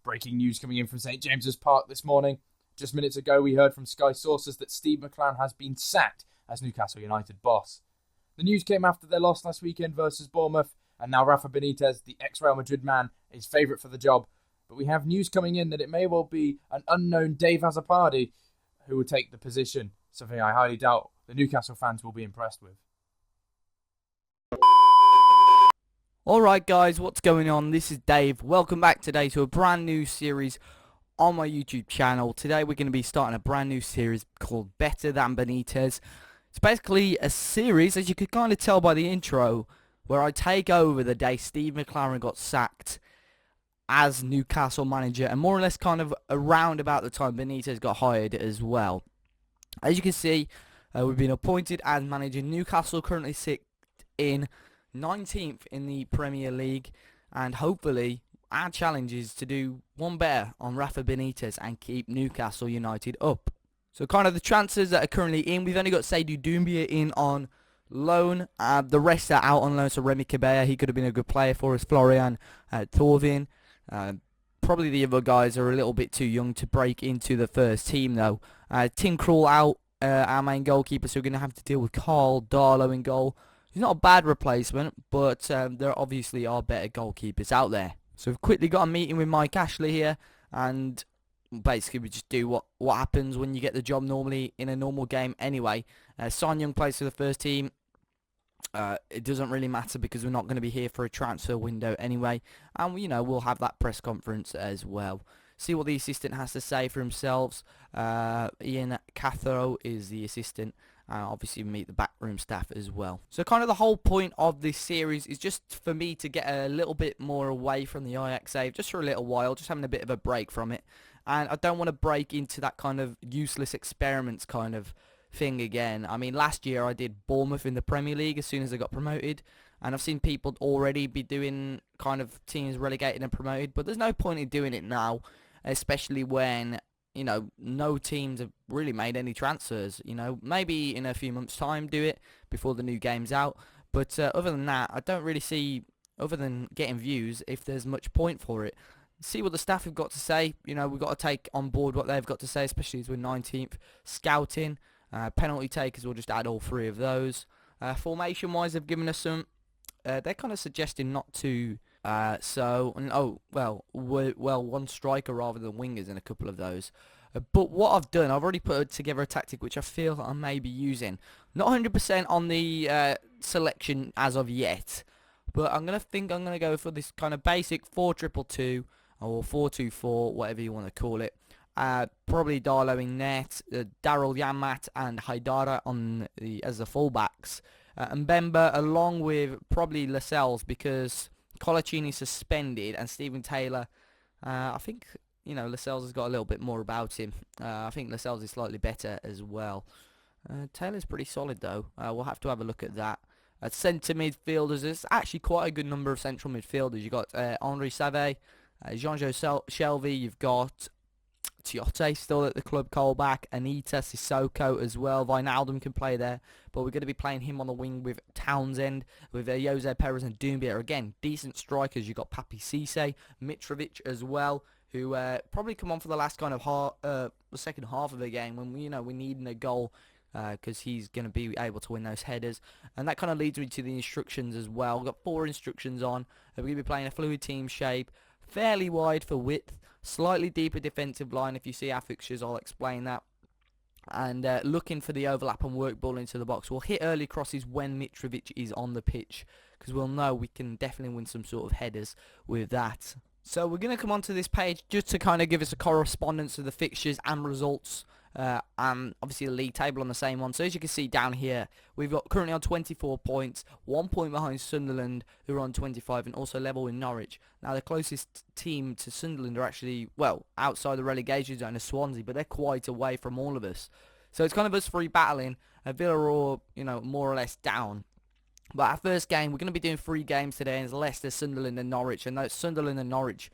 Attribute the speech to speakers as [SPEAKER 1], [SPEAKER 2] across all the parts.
[SPEAKER 1] Breaking news coming in from St James's Park this morning. Just minutes ago, we heard from Sky sources that Steve McClaren has been sacked as Newcastle United boss. The news came after their loss last weekend versus Bournemouth, and now Rafa Benitez, the ex-Real Madrid man, is favourite for the job. But we have news coming in that it may well be an unknown Dave Azzopardi who will take the position, something I highly doubt the Newcastle fans will be impressed with.
[SPEAKER 2] Alright guys, what's going on? This is Dave. Welcome back today to a brand new series on my YouTube channel. Today we're going to be starting a brand new series called Better Than Benitez. It's basically a series, as you could kind of tell by the intro, where I take over the day Steve McClaren got sacked as Newcastle manager, and more or less kind of around about the time Benitez got hired as well. As you can see, we've been appointed as manager. Newcastle currently sit in 19th in the Premier League, and hopefully our challenge is to do one better on Rafa Benitez and keep Newcastle United up. So kind of the transfers that are currently in, we've only got Seydou Doumbia in on loan. The rest are out on loan, so Remy Cabella, he could have been a good player for us. Florian Thauvin. Probably the other guys are a little bit too young to break into the first team though. Tim Krul out, our main goalkeeper, so we're going to have to deal with Carl Darlow in goal. He's not a bad replacement, but there obviously are better goalkeepers out there. So we've quickly got a meeting with Mike Ashley here, and basically we just do what happens when you get the job normally in a normal game anyway. Son Young plays for the first team. It doesn't really matter because we're not going to be here for a transfer window anyway, and we'll have that press conference as well. See what the assistant has to say for himself. Ian Cathro is the assistant. Obviously meet the backroom staff as well. So kind of the whole point of this series is just for me to get a little bit more away from the Ajax save, just for a little while, just having a bit of a break from it. And I don't want to break into that kind of useless experiments kind of thing again. I mean, last year I did Bournemouth in the Premier League as soon as I got promoted, and I've seen people already be doing kind of teams relegated and promoted, but there's no point in doing it now, especially when no teams have really made any transfers. Maybe in a few months' time do it before the new game's out. But other than that, I don't really see, other than getting views, if there's much point for it. See what the staff have got to say. We've got to take on board what they've got to say, especially as we're 19th. Scouting, penalty takers, we'll just add all three of those. Formation-wise, they've given us some. They're kind of suggesting not to. One striker rather than wingers in a couple of those. But what I've done, I've already put together a tactic which I feel I may be using. Not 100% on the selection as of yet, but I'm going to go for this kind of basic 4-2-2 or 4-2-4, whatever you want to call it. Probably Darlow in net, Daryl Yamat and Haidara as the fullbacks. And Mbemba along with probably Lascelles, because Colaccini suspended, and Stephen Taylor, I think, Lascelles has got a little bit more about him. I think Lascelles is slightly better as well. Taylor's pretty solid though. We'll have to have a look at that. At centre midfielders, there's actually quite a good number of central midfielders. You've got Henri Save, Jean-Jo Shelvey, you've got Tiote still at the club, Colback, Anita, Sissoko as well. Wijnaldum can play there, but we're going to be playing him on the wing with Townsend, with Jose Perez and Doumbia. Again, decent strikers. You've got Papi Cisse, Mitrovic as well, who probably come on for the last kind of the second half of the game when we needing a goal, because he's going to be able to win those headers. And that kind of leads me to the instructions as well. We've got 4 instructions on. We're going to be playing a fluid team shape, fairly wide for width, slightly deeper defensive line. If you see our fixtures, I'll explain that. And looking for the overlap and work ball into the box. We'll hit early crosses when Mitrovic is on the pitch, because we'll know we can definitely win some sort of headers with that. So we're going to come onto this page just to kind of give us a correspondence of the fixtures and results. And obviously the league table on the same one. So as you can see down here, we've got currently on 24 points, 1 point behind Sunderland, who are on 25, and also level with Norwich. Now the closest team to Sunderland are actually, outside the relegation zone, is Swansea, but they're quite away from all of us. So it's kind of us three battling. Villa are, more or less down. But our first game, we're going to be doing 3 games today, and it's Leicester, Sunderland and Norwich. And those Sunderland and Norwich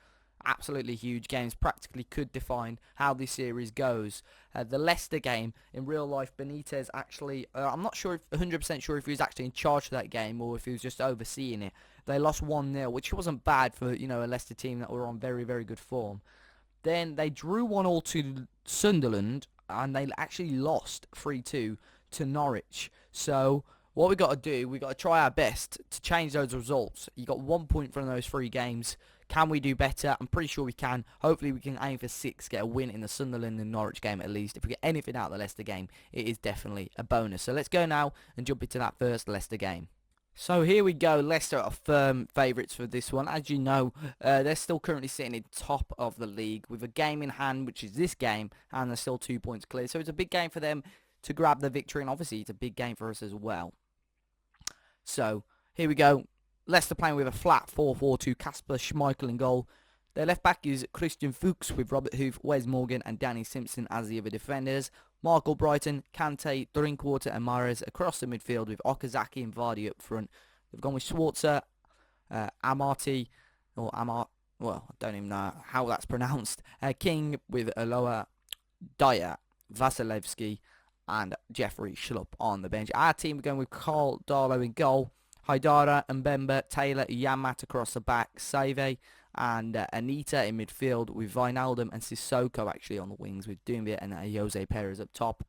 [SPEAKER 2] absolutely huge games, practically could define how this series goes. The Leicester game, in real life, Benitez actually, I'm not sure, 100% sure if he was actually in charge of that game or if he was just overseeing it. They lost 1-0, which wasn't bad for, a Leicester team that were on very, very good form. Then they drew 1-1 to Sunderland, and they actually lost 3-2 to Norwich. So what we got to do, we got to try our best to change those results. You got 1 point from those 3 games. Can we do better? I'm pretty sure we can. Hopefully we can aim for 6, get a win in the Sunderland and Norwich game at least. If we get anything out of the Leicester game, it is definitely a bonus. So let's go now and jump into that first Leicester game. So here we go. Leicester are firm favourites for this one. As you know, they're still currently sitting in top of the league with a game in hand, which is this game, and they're still 2 points clear. So it's a big game for them to grab the victory, and obviously it's a big game for us as well. So here we go. Leicester playing with a flat 4-4-2, Kasper Schmeichel in goal. Their left back is Christian Fuchs with Robert Huth, Wes Morgan and Danny Simpson as the other defenders. Mark Albrighton, Kante, Drinkwater and Mahrez across the midfield with Okazaki and Vardy up front. They've gone with Schwarzer, Amarty, or Amar, well, I don't even know how that's pronounced. King with Aloha, Dyer, Vasilevsky and Jeffrey Schlupp on the bench. Our team, we're going with Carl Darlow in goal. Haidara, Mbemba, Taylor, Yamat across the back, Save and Anita in midfield with Wijnaldum and Sissoko actually on the wings with Doumbia and Jose Perez up top.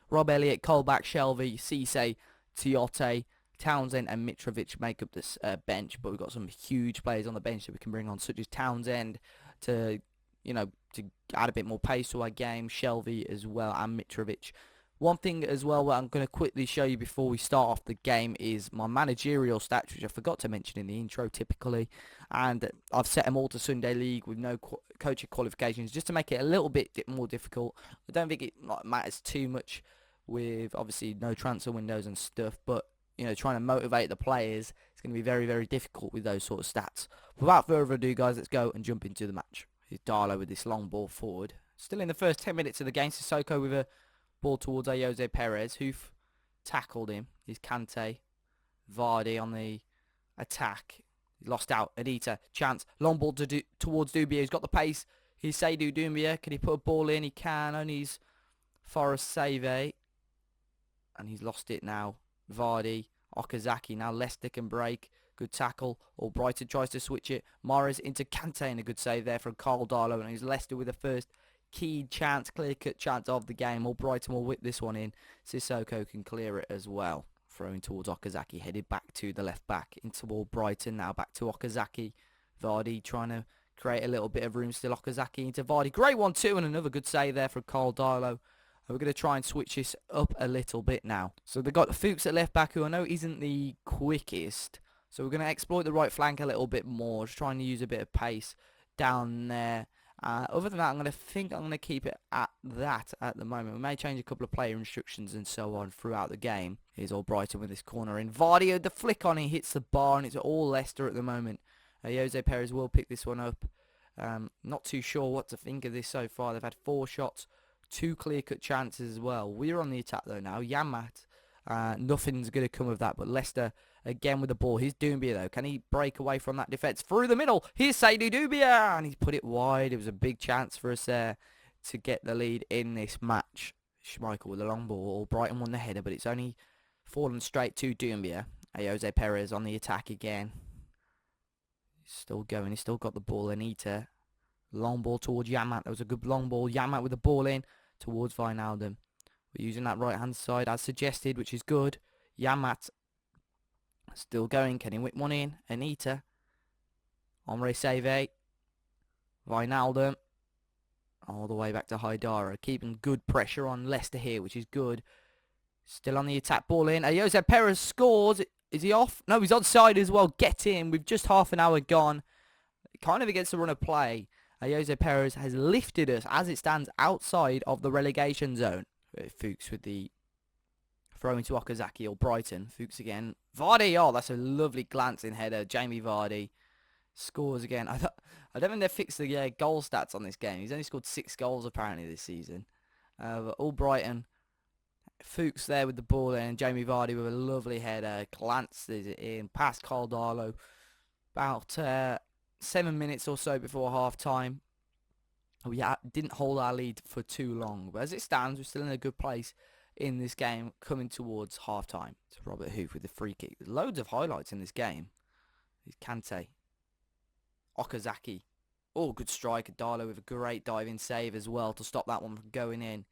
[SPEAKER 2] Rob Elliott, Colback, Shelvey, Cisse, Tiote, Townsend and Mitrovic make up this bench, but we've got some huge players on the bench that we can bring on, such as Townsend to add a bit more pace to our game, Shelvey as well and Mitrovic. One thing as well that I'm going to quickly show you before we start off the game is my managerial stats, which I forgot to mention in the intro typically. And I've set them all to Sunday League with no coaching qualifications just to make it a little bit more difficult. I don't think it matters too much with obviously no transfer windows and stuff, but trying to motivate the players, it's going to be very, very difficult with those sort of stats. Without further ado, guys, let's go and jump into the match. Here's Darlow with this long ball forward. Still in the first 10 minutes of the game, Sissoko with a ball towards Jose Perez. Hoof tackled him. He's Kante. Vardy on the attack. He's lost out. Anita. Chance. Long ball towards Doumbia. He's got the pace. He's Seydou Doumbia. Can he put a ball in? He can. Only he's Forrest Save. And he's lost it now. Vardy. Okazaki. Now Leicester can break. Good tackle. Albrighton tries to switch it. Mahrez into Kante and a good save there from Carl Darlow. And he's Leicester with the first key chance, clear-cut chance of the game. Albrighton will whip this one in. Sissoko can clear it as well. Throwing towards Okazaki, headed back to the left back into Albrighton. Now back to Okazaki. Vardy trying to create a little bit of room. Still Okazaki into Vardy. Great 1-2 and another good save there from Carl Darlow. We're going to try and switch this up a little bit now. So they've got Fuchs at left back, who I know isn't the quickest. So we're going to exploit the right flank a little bit more. Just trying to use a bit of pace down there. Other than that, I'm going to keep it at that at the moment. We may change a couple of player instructions and so on throughout the game. Here's Albrighton with this corner in. Vardy, the flick on, he hits the bar, and it's all Leicester at the moment. Jose Perez will pick this one up. Not too sure what to think of this so far. They've had 4 shots, 2 clear-cut chances as well. We're on the attack though now. Yamat, nothing's going to come of that, but Leicester again with the ball. Here's Doumbia though. Can he break away from that defence? Through the middle. Here's Seydou Doumbia. And he's put it wide. It was a big chance for us there to get the lead in this match. Schmeichel with a long ball. Brighton won the header, but it's only fallen straight to Doumbia. Jose Perez on the attack again. He's still going. He's still got the ball. Anita. Long ball towards Yamat. That was a good long ball. Yamat with the ball in towards Wijnaldum. We're using that right hand side as suggested, which is good. Yamat still going. Can he whip one in? Anita. Omre Save. Wijnaldum. All the way back to Haidara. Keeping good pressure on Leicester here, which is good. Still on the attack. Ball in. Jose Perez scores. Is he off? No, he's onside as well. Get in. With just half an hour gone. Kind of against the run of play. Jose Perez has lifted us as it stands outside of the relegation zone. Fuchs with the throw into Okazaki or Brighton. Fuchs again. Vardy. Oh, that's a lovely glancing header. Jamie Vardy scores again. I don't think they've fixed the goal stats on this game. He's only scored 6 goals apparently this season. But all Brighton. Fuchs there with the ball in. Jamie Vardy with a lovely header. Glances it in past Carl Darlow. About 7 minutes or so before half time. We didn't hold our lead for too long, but as it stands, we're still in a good place in this game coming towards half time. It's Robert Hoof with the free kick. There's loads of highlights in this game. There's Kante, Okazaki. Oh, good strike. Darlow with a great diving save as well to stop that one from going in.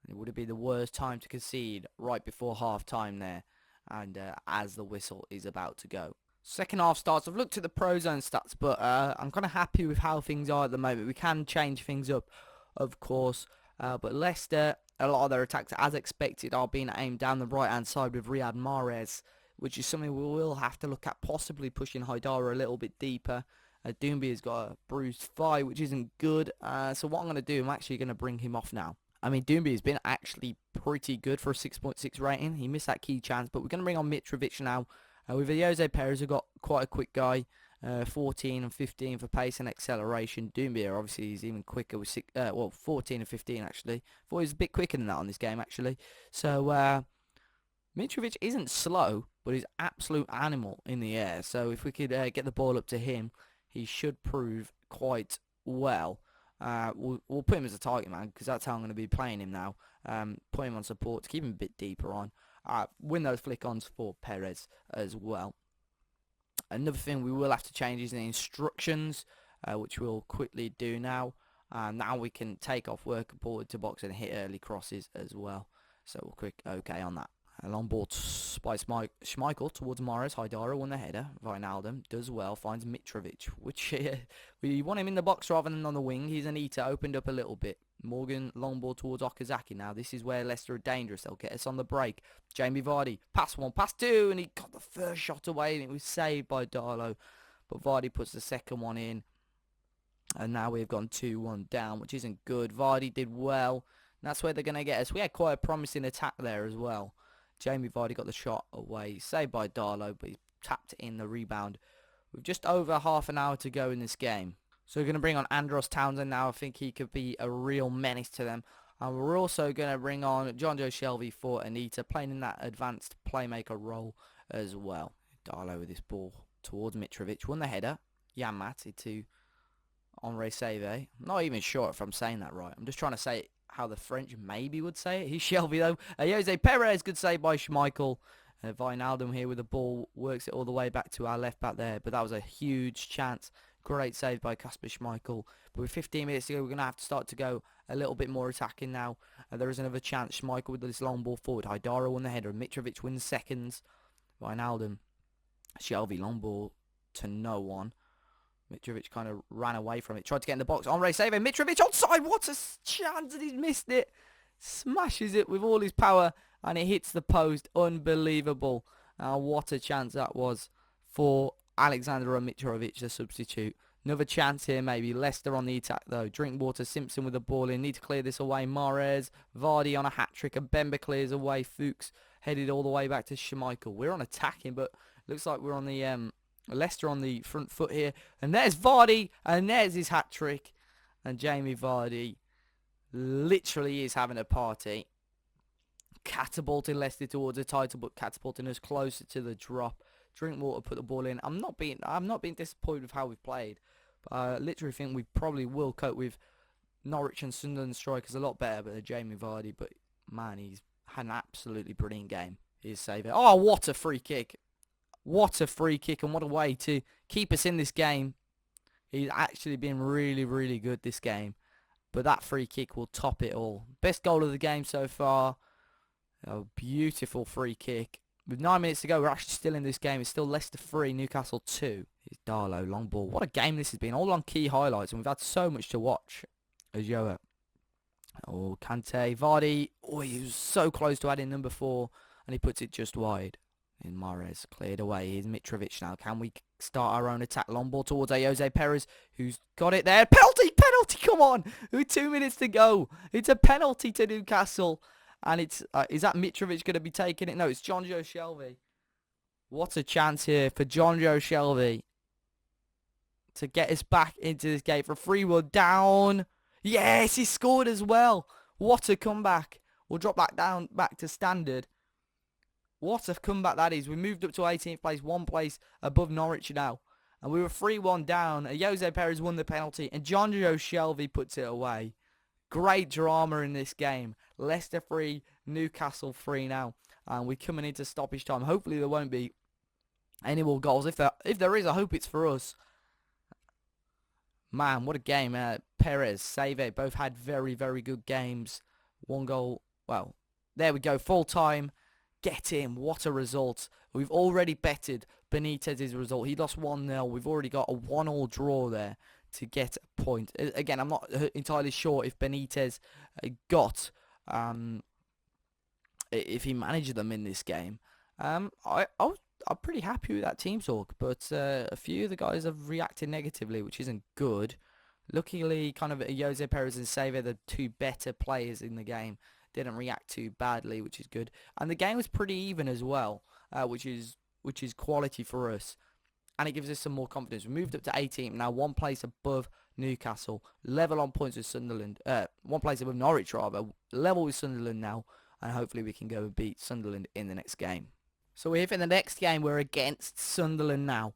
[SPEAKER 2] It would have been the worst time to concede right before half time there, and as the whistle is about to go. Second half starts. I've looked at the Pro Zone stats, but I'm kind of happy with how things are at the moment. We can change things up, of course, but Leicester, a lot of their attacks, as expected, are being aimed down the right-hand side with Riyad Mahrez, which is something we will have to look at, possibly pushing Haidara a little bit deeper. Doumbia has got a bruised thigh, which isn't good, so what I'm going to do, I'm actually going to bring him off now. I mean, Doumbia has been actually pretty good for a 6.6 rating. He missed that key chance, but we're going to bring on Mitrovic now. With Jose Perez, who got quite a quick guy, 14 and 15 for pace and acceleration. Doumbia, obviously, is even quicker with 14 and 15 actually. Thought he was a bit quicker than that on this game actually. So Mitrovic isn't slow, but he's absolute animal in the air. So if we could get the ball up to him, he should prove quite well. We'll put him as a target man because that's how I'm going to be playing him now. Put him on support to keep him a bit deeper on. Win those flick-ons for Perez as well. Another thing we will have to change is the instructions, which we'll quickly do now. Now we can take off work forward to box and hit early crosses as well. So we'll quick OK on that. A long ball by Schmeichel towards Mahrez. Haidara won the header. Wijnaldum does well. Finds Mitrovic, which we want him in the box rather than on the wing. He's an eater. Opened up a little bit. Morgan, long ball towards Okazaki now. This is where Leicester are dangerous. They'll get us on the break. Jamie Vardy, pass one, pass two, and he got the first shot away, and it was saved by Darlow. But Vardy puts the second one in. And now we've gone 2-1 down, which isn't good. Vardy did well. And that's where they're going to get us. We had quite a promising attack there as well. Jamie Vardy got the shot away, saved by Darlow, but he tapped in the rebound with just over half an hour to go in this game. So we're going to bring on Andros Townsend now. I think he could be a real menace to them. And we're also going to bring on John Joe Shelvey for Anita, playing in that advanced playmaker role as well. Darlow with this ball towards Mitrovic. Won the header. Jan Mati to Henri Save. I'm not even sure if I'm saying that right. I'm just trying to say it how the French maybe would say it. He's Shelvey though. Jose Perez, good save by Schmeichel. Wijnaldum here with the ball, works it all the way back to our left back there, but that was a huge chance. Great save by Kasper Schmeichel. But with 15 minutes to go, we're going to have to start to go a little bit more attacking now. There is another chance. Schmeichel with this long ball forward. Haidara won the header. Mitrovic wins seconds. Wijnaldum. Shelvey, long ball to no one. Mitrovic kind of ran away from it. Tried to get in the box. Henri Save. Mitrovic onside. What a chance. And he's missed it. Smashes it with all his power. And it hits the post. Unbelievable. What a chance that was for Alexander Mitrovic, the substitute. Another chance here maybe. Leicester on the attack though. Drinkwater, Simpson with the ball in. Need to clear this away. Mahrez. Vardy on a hat-trick. And Bemba clears away. Fuchs headed all the way back to Schmeichel. We're on attacking, but looks like we're on the Leicester on the front foot here. And there's Vardy. And there's his hat-trick. And Jamie Vardy literally is having a party. Catapulting Leicester towards the title, but catapulting us closer to the drop. Drinkwater put the ball in. I'm not being disappointed with how we've played. But I literally think we probably will cope with Norwich and Sunderland strikers a lot better than Jamie Vardy. But man, he's had an absolutely brilliant game. He's saving. Oh, what a free kick! What a free kick, and what a way to keep us in this game. He's actually been really, really good this game. But that free kick will top it all. Best goal of the game so far. A beautiful free kick. With 9 minutes to go, we're actually still in this game. It's still Leicester 3, Newcastle 2. It's Darlow, long ball. What a game this has been. All on key highlights, and we've had so much to watch. Ajoa. Oh, Kante. Vardy. Oh, he was so close to adding number 4, and he puts it just wide. In Mahrez, cleared away. Here's Mitrovic now. Can we start our own attack? Long ball towards Jose Perez, who's got it there. Penalty! Penalty! Come on! With 2 minutes to go. It's a penalty to Newcastle. And it's, is that Mitrovic going to be taking it? No, it's John Joe Shelvey. What a chance here for John Joe Shelvey to get us back into this game for 3-1 down. Yes, he scored as well. What a comeback. We'll drop back down, back to standard. What a comeback that is. We moved up to 18th place, 1 place above Norwich now. and we were 3-1 down. Jose Perez won the penalty, and John Joe Shelvey puts it away. Great drama in this game. Leicester 3, Newcastle 3 now, and we're coming into stoppage time. Hopefully there won't be any more goals. If there is, I hope it's for us. Man, what a game. Perez, Save, both had very, very good games. One goal. Well, there we go. Full time. Get him. What a result. We've already betted Benitez's result. He lost 1-0. We've already got a 1-1 draw there to get a point. Again, I'm not entirely sure if Benitez got... if he managed them in this game. I'm pretty happy with that team talk, but a few of the guys have reacted negatively, which isn't good. Luckily, kind of Jose Perez and Save, the two better players in the game, didn't react too badly, which is good. And the game was pretty even as well, which is quality for us. And it gives us some more confidence. We moved up to 18th, now one place above Newcastle, level on points with Sunderland, one place above Norwich rather, level with Sunderland now, and hopefully we can go and beat Sunderland in the next game. So we're here for the next game. We're against Sunderland now.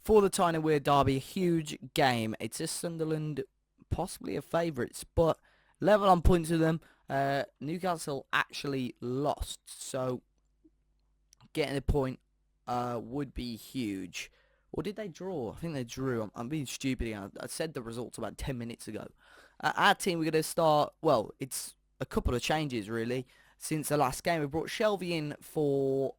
[SPEAKER 2] For the Tyne and Weir derby, a huge game. It's a Sunderland, possibly a favourites, but level on points with them. Newcastle actually lost, so getting a point would be huge. Or did they draw? I think they drew. I'm being stupid here. I said the results about 10 minutes ago. Our team, we're going to start, well, it's a couple of changes really. Since the last game, we brought Shelvey in for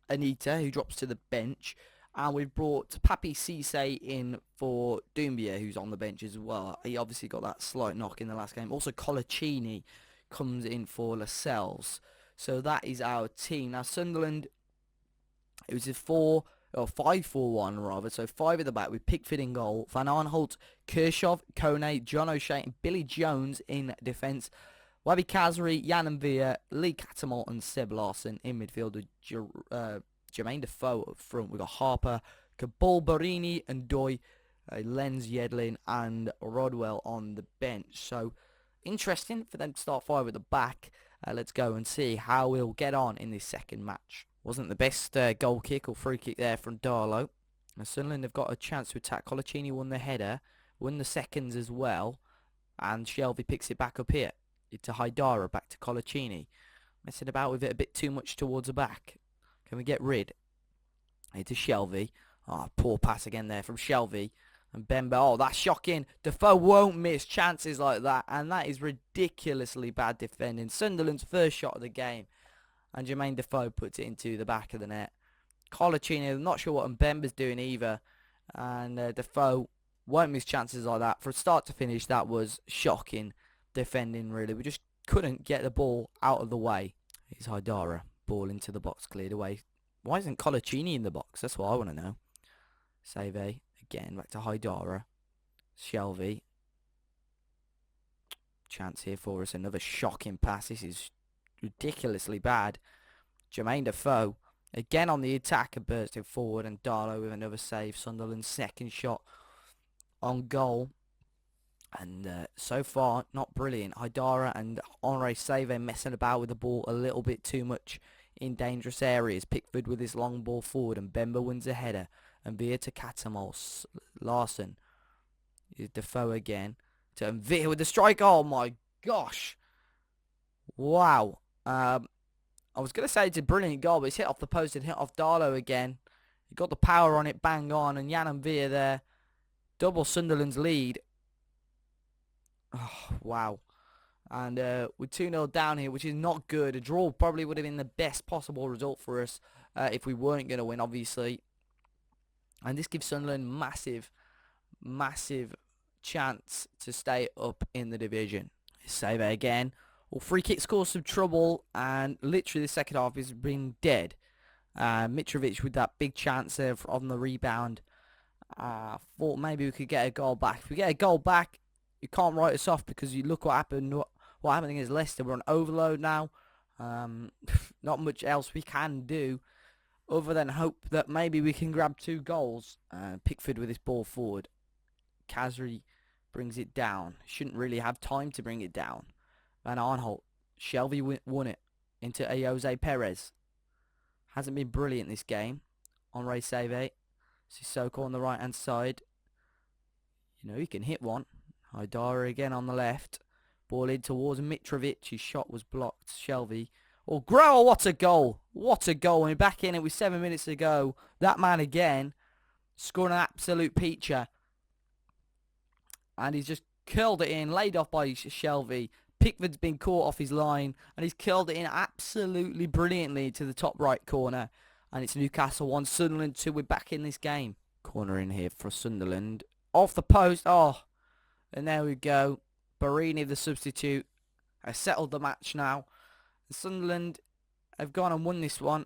[SPEAKER 2] Anita, who drops to the bench. And we've brought Papi Cisse in for Doumbia, who's on the bench as well. He obviously got that slight knock in the last game. Also, Colaccini comes in for Lascelles. So that is our team. Now, Sunderland, it was a 5-4-1 rather. So 5 at the back with Pickford in goal. Van Aanholt, Kirchhoff, Kone, John O'Shea and Billy Jones in defence. Wabi Kazri, Jan Villa, Lee Catamol and Seb Larson in midfield with Jermaine Defoe up front. We've got Harper, Kabul Barini and Doy, Lenz Yedlin and Rodwell on the bench. So interesting for them to start 5 at the back. Let's go and see how we'll get on in this second match. Wasn't the best goal kick or free kick there from Darlow. Now Sunderland have got a chance to attack. Colaccini won the header, won the seconds as well, and Shelvey picks it back up here. To Haidara, back to Colaccini. Messing about with it a bit too much towards the back. Can we get rid? Here to Shelvey. Oh, poor pass again there from Shelvey. And Bemba. Oh, that's shocking. Defoe won't miss chances like that. And that is ridiculously bad defending. Sunderland's first shot of the game. And Jermaine Defoe puts it into the back of the net. Colaccini, I'm not sure what Mbemba's doing either. And Defoe won't miss chances like that. From start to finish, that was shocking defending really. We just couldn't get the ball out of the way. Here's Haidara. Ball into the box, cleared away. Why isn't Colaccini in the box? That's what I want to know. Save again, back to Haidara. Shelvey. Chance here for us. Another shocking pass. This is ridiculously bad. Jermaine Defoe again on the attack and bursting forward, and Darlow with another save. Sunderland's second shot on goal. And so far, not brilliant. Haidara and Henri Save messing about with the ball a little bit too much in dangerous areas. Pickford with his long ball forward, and Bemba wins a header. And Villa to Catamol. Larson is Defoe again. To Villa with the strike. Oh my gosh. Wow. I was going to say it's a brilliant goal, but it's hit off the post and hit off Darlow again. He got the power on it, bang on, and Jan and Villa there. Double Sunderland's lead. Oh, wow. And we're 2-0 down here, which is not good. A draw probably would have been the best possible result for us if we weren't going to win, obviously. And this gives Sunderland massive, massive chance to stay up in the division. Save it again. Well, free kick caused some trouble, and literally the second half has been dead. Mitrovic with that big chance there on the rebound. Thought maybe we could get a goal back. If we get a goal back, you can't write us off, because you look what happened. What happened against Leicester. We're on overload now. Not much else we can do other than hope that maybe we can grab 2 goals. Pickford with his ball forward. Kazri brings it down. Shouldn't really have time to bring it down. Van Aanholt. Shelvey won it into Jose Perez. Hasn't been brilliant this game. Henri Save. Sissoko on the right hand side. You know, he can hit one. Haidara again on the left. Ball in towards Mitrovic. His shot was blocked. Shelvey. Oh, Grower, what a goal. What a goal. And we're back in it with 7 minutes to go. That man again scoring an absolute peacher. And he's just curled it in. Laid off by Shelvey. Pickford's been caught off his line. And he's curled it in absolutely brilliantly to the top right corner. And it's Newcastle 1, Sunderland 2. We're back in this game. Corner in here for Sunderland. Off the post. Oh. And there we go. Barini, the substitute, has settled the match now. Sunderland have gone and won this one.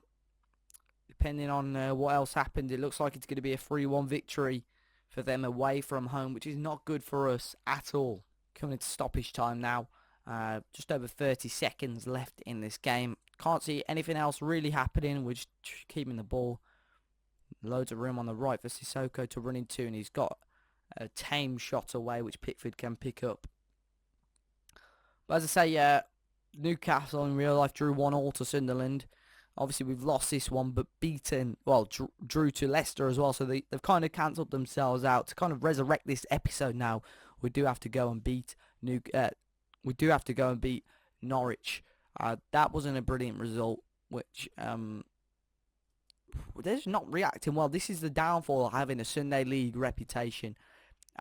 [SPEAKER 2] Depending on what else happened, it looks like it's going to be a 3-1 victory for them away from home, which is not good for us at all. Coming into stoppage time now. Just over 30 seconds left in this game. Can't see anything else really happening. We're just keeping the ball. Loads of room on the right for Sissoko to run into, and he's got a tame shot away which Pickford can pick up. But as I say, Newcastle in real life drew 1-1 to Sunderland. Obviously we've lost this one, but drew to Leicester as well, so they've kind of cancelled themselves out. To kind of resurrect this episode now, we do have to go and beat Norwich. That wasn't a brilliant result, which they're just not reacting well. This is the downfall of having a Sunday League reputation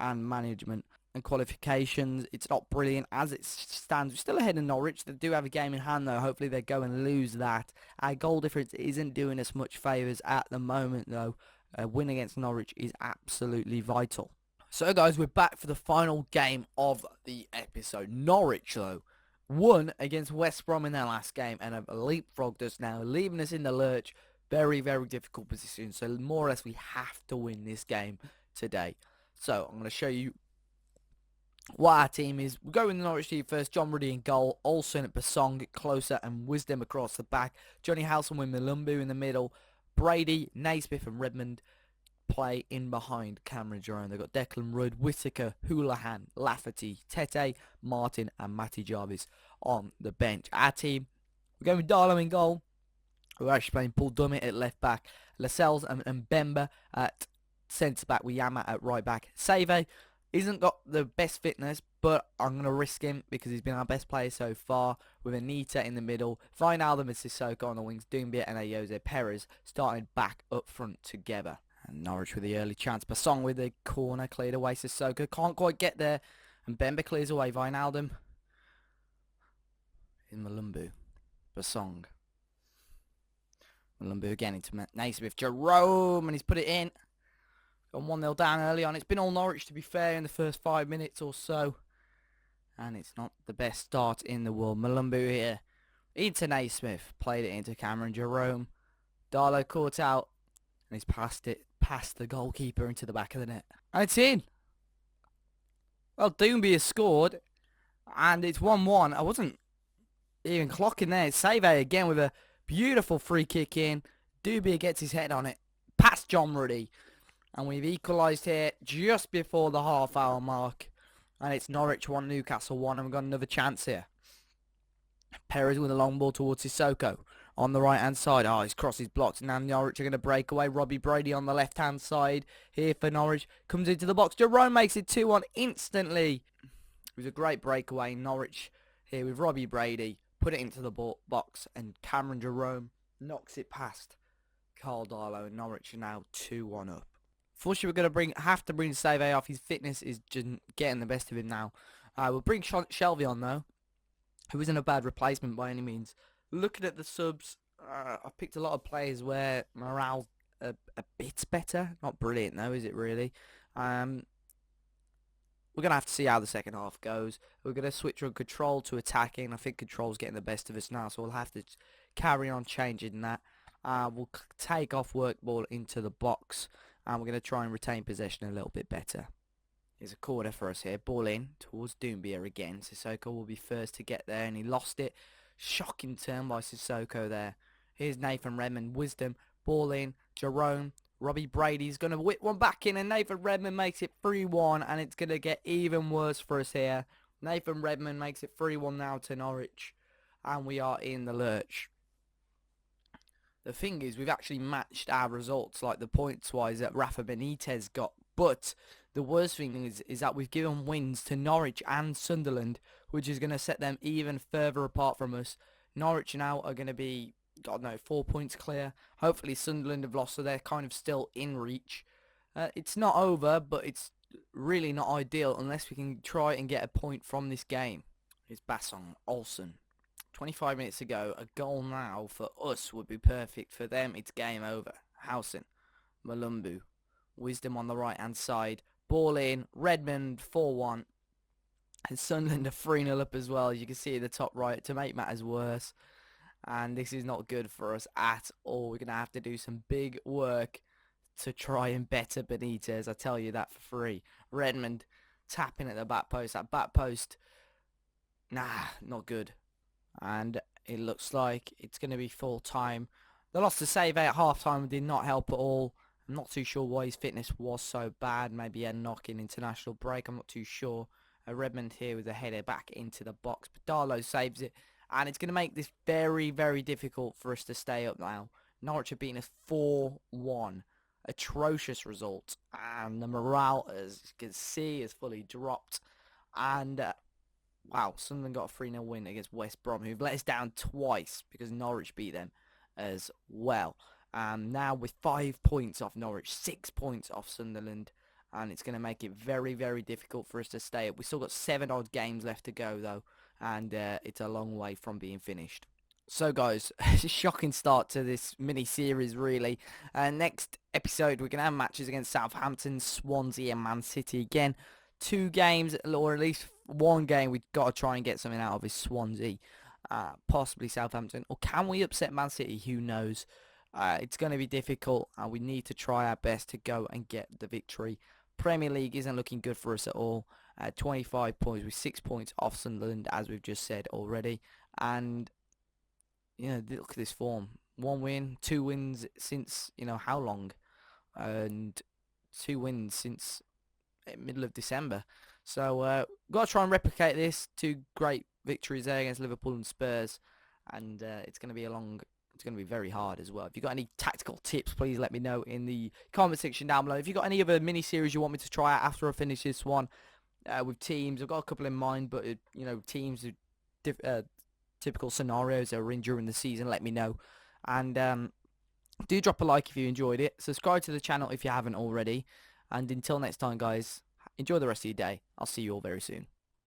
[SPEAKER 2] and management and qualifications. It's not brilliant as it stands. We're still ahead of Norwich. They do have a game in hand though. Hopefully they go and lose that. Our goal difference isn't doing us much favours at the moment though. A win against Norwich is absolutely vital. So guys, we're back for the final game of the episode. Norwich though won against West Brom in their last game and have leapfrogged us now, leaving us in the lurch. Very, very difficult position. So more or less we have to win this game today. So I'm going to show you what our team is. We'll go in the Norwich team first. John Ruddy in goal. Olsen at Basong, closer, and Wisdom across the back. Johnny Halson with Malumbu in the middle. Brady, Naismith and Redmond play in behind Cameron Jerome. They've got Declan Rudd, Whittaker, Houlihan, Lafferty, Tete, Martin and Matty Jarvis on the bench. Our team, we're going with Darlow in goal. We're actually playing Paul Dummett at left back. Lascelles and Bemba at centre back with Yama at right back. Save isn't got the best fitness, but I'm going to risk him because he's been our best player so far, with Anita in the middle, Wijnaldum and Sissoko on the wings, Doumbia and Jose Perez starting back up front together. And Norwich with the early chance. Basong with the corner, cleared away. Sissoko can't quite get there, and Bemba clears away. Wijnaldum in Malumbu. Basong. Malumbu again into Naismith. Jerome, and he's put it in. Gone 1-0 down early on. It's been all Norwich, to be fair, in the first 5 minutes or so. And it's not the best start in the world. Malumbu here. Into Naismith. Played it into Cameron Jerome. Darlow caught out. And he's passed it past the goalkeeper into the back of the net. And it's in. Well, Doumbia has scored. And it's 1-1. I wasn't even clocking there. It's Save again with a beautiful free kick in. Doumbia gets his head on it. Past John Ruddy. And we've equalised here just before the half-hour mark. And it's Norwich 1, Newcastle 1. And we've got another chance here. Perez with a long ball towards Sissoko. On the right-hand side. Oh, his cross is blocked. Now Norwich are going to break away. Robbie Brady on the left-hand side. Here for Norwich. Comes into the box. Jerome makes it 2-1 instantly. It was a great breakaway. Norwich here with Robbie Brady. Put it into the box. And Cameron Jerome knocks it past Carl Darlow. And Norwich are now 2-1 up. Fortunately, we're going to have to bring Save off. His fitness is just getting the best of him now. We'll bring Shelvey on, though, who isn't a bad replacement by any means. Looking at the subs, I picked a lot of players where morale a bit better. Not brilliant, though, is it really? We're going to have to see how the second half goes. We're going to switch from control to attacking. I think control's getting the best of us now, so we'll have to carry on changing that. We'll take off work ball into the box. And we're going to try and retain possession a little bit better. Here's a corner for us here. Ball in towards Doumbia again. Sissoko will be first to get there, and he lost it. Shocking turn by Sissoko there. Here's Nathan Redmond. Wisdom. Ball in. Jerome. Robbie Brady's going to whip one back in, and Nathan Redmond makes it 3-1, and it's going to get even worse for us here. Nathan Redmond makes it 3-1 now to Norwich, and we are in the lurch. the thing is, we've actually matched our results, like the points-wise that Rafa Benitez got. But the worst thing is that we've given wins to Norwich and Sunderland, which is going to set them even further apart from us. Norwich now are going to be, God no, 4 points clear. Hopefully Sunderland have lost, so they're kind of still in reach. It's not over, but it's really not ideal unless we can try and get a point from this game. It's Basson Olsen. 25 minutes ago, a goal now for us would be perfect. For them, it's game over. Housen, Malumbu, Wisdom on the right hand side, ball in, Redmond 4-1, and Sunderland are 3-0 up as well, as you can see at the top right, to make matters worse. And this is not good for us at all. We're going to have to do some big work to try and better Benitez, I tell you that for free. Redmond tapping at the back post. That back post, nah, not good. And it looks like it's going to be full time. The loss to Save at half time did not help at all. I'm not too sure why his fitness was so bad. Maybe he had a knock-in international break. I'm not too sure. Redmond here with a header back into the box. But Darlow saves it. And it's going to make this very, very difficult for us to stay up now. Norwich have beaten us 4-1. Atrocious result. And the morale, as you can see, is fully dropped. And wow, Sunderland got a 3-0 win against West Brom, who've let us down twice because Norwich beat them as well. Now with 5 points off Norwich, 6 points off Sunderland, and it's going to make it very, very difficult for us to stay up. We've still got 7 odd games left to go, though, and it's a long way from being finished. So, guys, it's a shocking start to this mini-series, really. Next episode, we're going to have matches against Southampton, Swansea, and Man City again. 2 games, or at least 1 game we've got to try and get something out of is Swansea, possibly Southampton, or can we upset Man City? Who knows? It's going to be difficult, and we need to try our best to go and get the victory. Premier League isn't looking good for us at all. 25 points with 6 points off Sunderland, as we've just said already. And, you know, look at this form. 1 win, 2 wins since, you know, how long? And 2 wins since middle of December. So got to try and replicate this. 2 great victories there against Liverpool and Spurs, and it's going to be very hard as well. If you've got any tactical tips, please let me know in the comment section down below. If you've got any other mini series you want me to try out after I finish this one with teams, I've got a couple in mind, but you know, teams with typical scenarios that are in during the season, let me know. And do drop a like if you enjoyed it. Subscribe to the channel if you haven't already. And until next time, guys, enjoy the rest of your day. I'll see you all very soon.